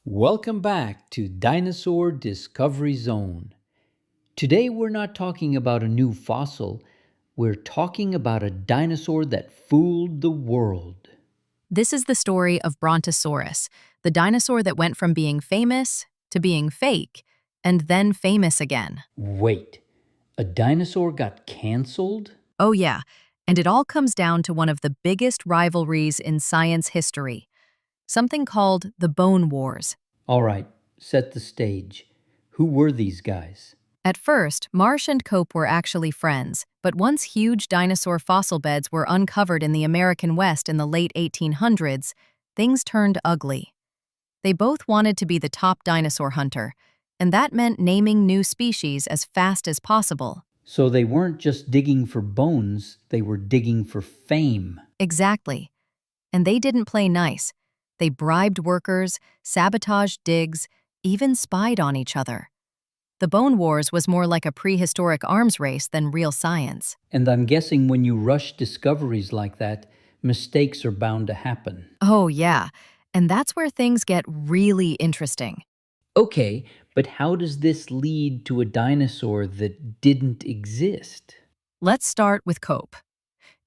Welcome back to Dinosaur Discovery Zone. Today we're not talking about a new fossil, we're talking about a dinosaur that fooled the world. This is the story of Brontosaurus, the dinosaur that went from being famous to being fake, and then famous again. Wait, a dinosaur got canceled? Oh yeah, and it all comes down to one of the biggest rivalries in science history, something called the Bone Wars. All right, set the stage. Who were these guys? At first, Marsh and Cope were actually friends, but once huge dinosaur fossil beds were uncovered in the American West in the late 1800s, things turned ugly. They both wanted to be the top dinosaur hunter, and that meant naming new species as fast as possible. So they weren't just digging for bones, they were digging for fame. Exactly. And they didn't play nice. They bribed workers, sabotaged digs, even spied on each other. The Bone Wars was more like a prehistoric arms race than real science. And I'm guessing when you rush discoveries like that, mistakes are bound to happen. Oh, yeah. And that's where things get really interesting. Okay, but how does this lead to a dinosaur that didn't exist? Let's start with Cope.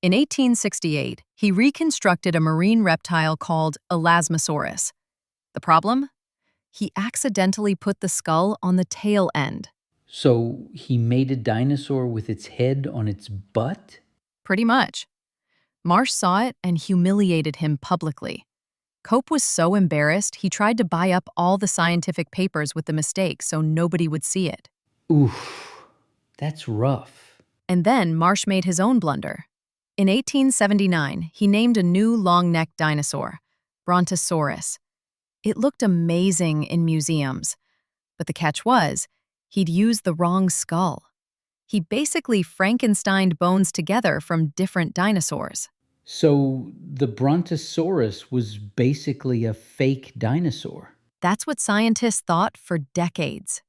In 1868, he reconstructed a marine reptile called Elasmosaurus. The problem? He accidentally put the skull on the tail end. So he made a dinosaur with its head on its butt? Pretty much. Marsh saw it and humiliated him publicly. Cope was so embarrassed, he tried to buy up all the scientific papers with the mistake so nobody would see it. Oof, that's rough. And then Marsh made his own blunder. In 1879, he named a new long-necked dinosaur, Brontosaurus. It looked amazing in museums, but the catch was, he'd used the wrong skull. He basically Frankensteined bones together from different dinosaurs. So the Brontosaurus was basically a fake dinosaur. That's what scientists thought for decades.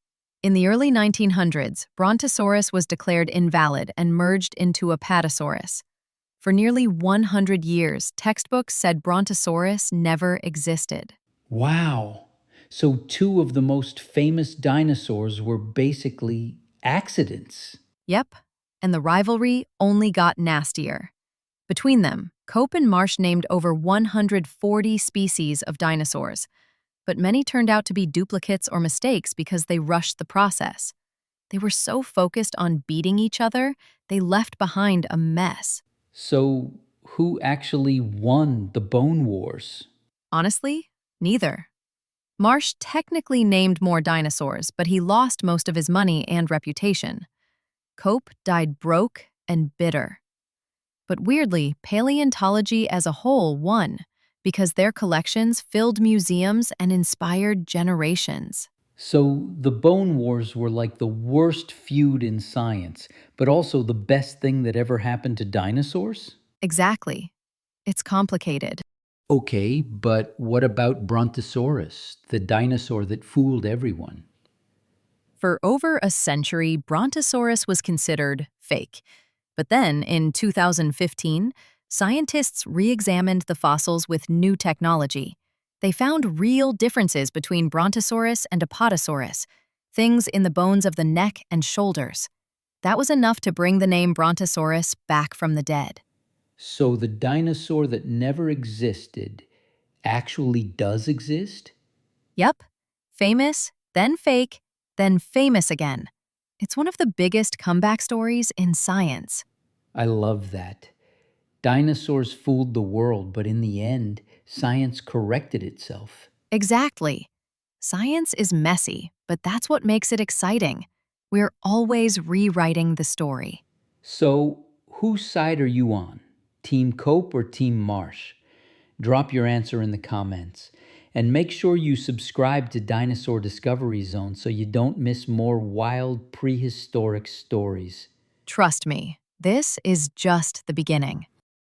In the early 1900s, Brontosaurus was declared invalid and merged into Apatosaurus. For nearly 100 years, textbooks said Brontosaurus never existed. Wow. So two of the most famous dinosaurs were basically accidents. Yep, and the rivalry only got nastier. Between them, Cope and Marsh named over 140 species of dinosaurs, but many turned out to be duplicates or mistakes because they rushed the process. They were so focused on beating each other, they left behind a mess. So who actually won the Bone Wars? Honestly, neither. Marsh technically named more dinosaurs, but he lost most of his money and reputation. Cope died broke and bitter. But weirdly, paleontology as a whole won, because their collections filled museums and inspired generations. So the Bone Wars were like the worst feud in science, but also the best thing that ever happened to dinosaurs? Exactly. It's complicated. Okay, but what about Brontosaurus, the dinosaur that fooled everyone? For over a century, Brontosaurus was considered fake. But then, in 2015, scientists re-examined the fossils with new technology. They found real differences between Brontosaurus and Apatosaurus, things in the bones of the neck and shoulders. That was enough to bring the name Brontosaurus back from the dead. So the dinosaur that never existed actually does exist? Yep, famous, then fake, then famous again. It's one of the biggest comeback stories in science. I love that. Dinosaurs fooled the world, but in the end, science corrected itself. Exactly. Science is messy, but that's what makes it exciting. We're always rewriting the story. So, whose side are you on? Team Cope or Team Marsh? Drop your answer in the comments. And make sure you subscribe to Dinosaur Discovery Zone so you don't miss more wild prehistoric stories. Trust me, this is just the beginning.